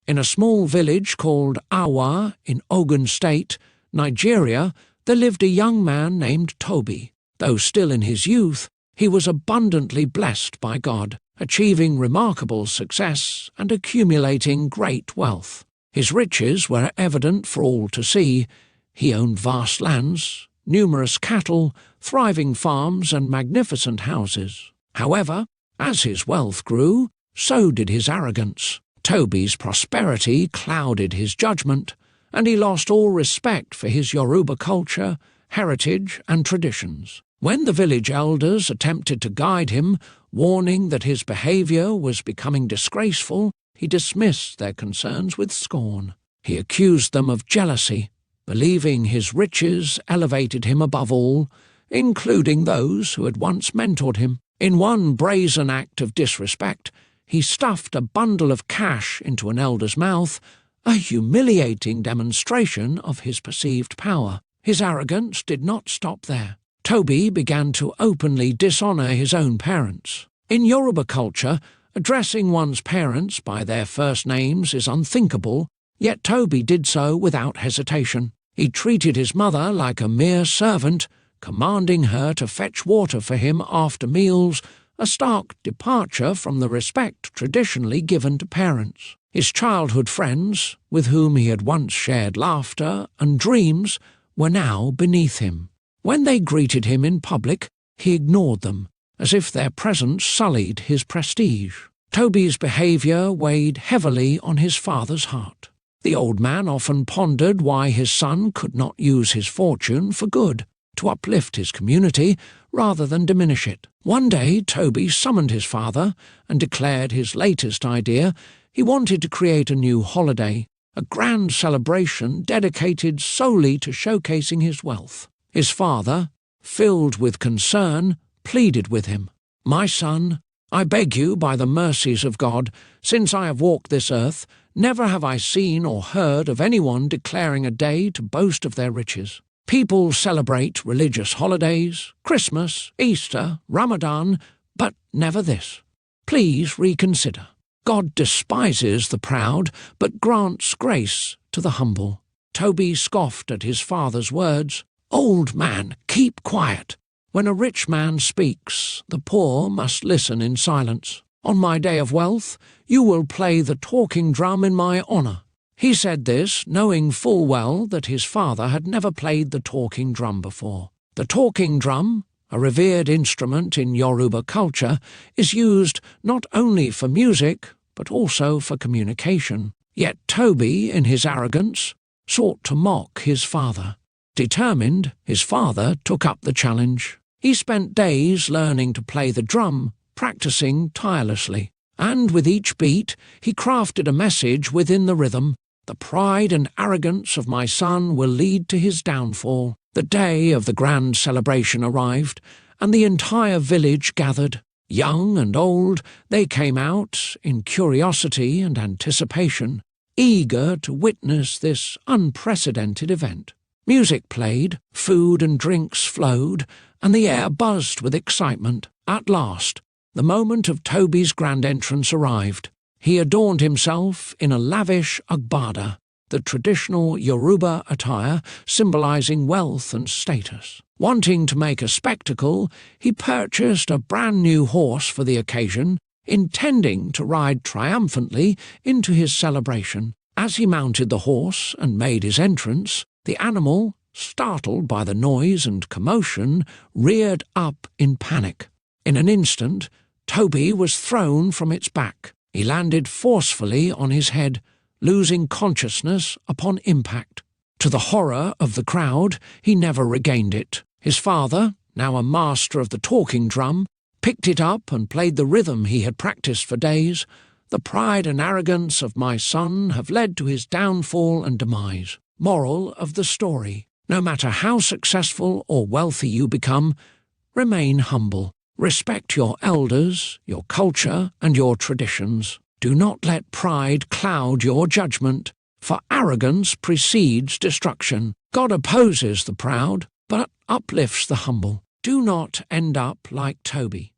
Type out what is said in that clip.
In a small village called Awa in Ogun State, Nigeria, there lived a young man named Toby. Though still in his youth, he was abundantly blessed by God, achieving remarkable success and accumulating great wealth. His riches were evident for all to see. He owned vast lands, numerous cattle, thriving farms, and magnificent houses. However, as his wealth grew, so did his arrogance. Toby's prosperity clouded his judgment, and he lost all respect for his Yoruba culture, heritage, and traditions. When the village elders attempted to guide him, warning that his behavior was becoming disgraceful, he dismissed their concerns with scorn. He accused them of jealousy, believing his riches elevated him above all, including those who had once mentored him. In one brazen act of disrespect, he stuffed a bundle of cash into an elder's mouth, a humiliating demonstration of his perceived power. His arrogance did not stop there. Toby began to openly dishonour his own parents. In Yoruba culture, addressing one's parents by their first names is unthinkable, yet Toby did so without hesitation. He treated his mother like a mere servant, commanding her to fetch water for him after meals, a stark departure from the respect traditionally given to parents. His childhood friends, with whom he had once shared laughter and dreams, were now beneath him. When they greeted him in public, he ignored them, as if their presence sullied his prestige. Toby's behaviour weighed heavily on his father's heart. The old man often pondered why his son could not use his fortune for good, to uplift his community rather than diminish it. One day Toby summoned his father and declared his latest idea. He wanted to create a new holiday, a grand celebration dedicated solely to showcasing his wealth. His father, filled with concern, pleaded with him, "My son, I beg you by the mercies of God, since I have walked this earth, never have I seen or heard of anyone declaring a day to boast of their riches. People celebrate religious holidays, Christmas, Easter, Ramadan, but never this. Please reconsider. God despises the proud, but grants grace to the humble." Toby scoffed at his father's words. "Old man, keep quiet. When a rich man speaks, the poor must listen in silence. On my day of wealth, you will play the talking drum in my honour." He said this, knowing full well that his father had never played the talking drum before. The talking drum, a revered instrument in Yoruba culture, is used not only for music, but also for communication. Yet Toby, in his arrogance, sought to mock his father. Determined, his father took up the challenge. He spent days learning to play the drum, practicing tirelessly. And with each beat, he crafted a message within the rhythm. "The pride and arrogance of my son will lead to his downfall." The day of the grand celebration arrived, and the entire village gathered. Young and old, they came out in curiosity and anticipation, eager to witness this unprecedented event. Music played, food and drinks flowed, and the air buzzed with excitement. At last, the moment of Toby's grand entrance arrived. He adorned himself in a lavish agbada, the traditional Yoruba attire symbolizing wealth and status. Wanting to make a spectacle, he purchased a brand-new horse for the occasion, intending to ride triumphantly into his celebration. As he mounted the horse and made his entrance, the animal, startled by the noise and commotion, reared up in panic. In an instant, Toby was thrown from its back. He landed forcefully on his head, losing consciousness upon impact. To the horror of the crowd, he never regained it. His father, now a master of the talking drum, picked it up and played the rhythm he had practiced for days. "The pride and arrogance of my son have led to his downfall and demise." Moral of the story: no matter how successful or wealthy you become, remain humble. Respect your elders, your culture, and your traditions. Do not let pride cloud your judgment, for arrogance precedes destruction. God opposes the proud, but uplifts the humble. Do not end up like Toby.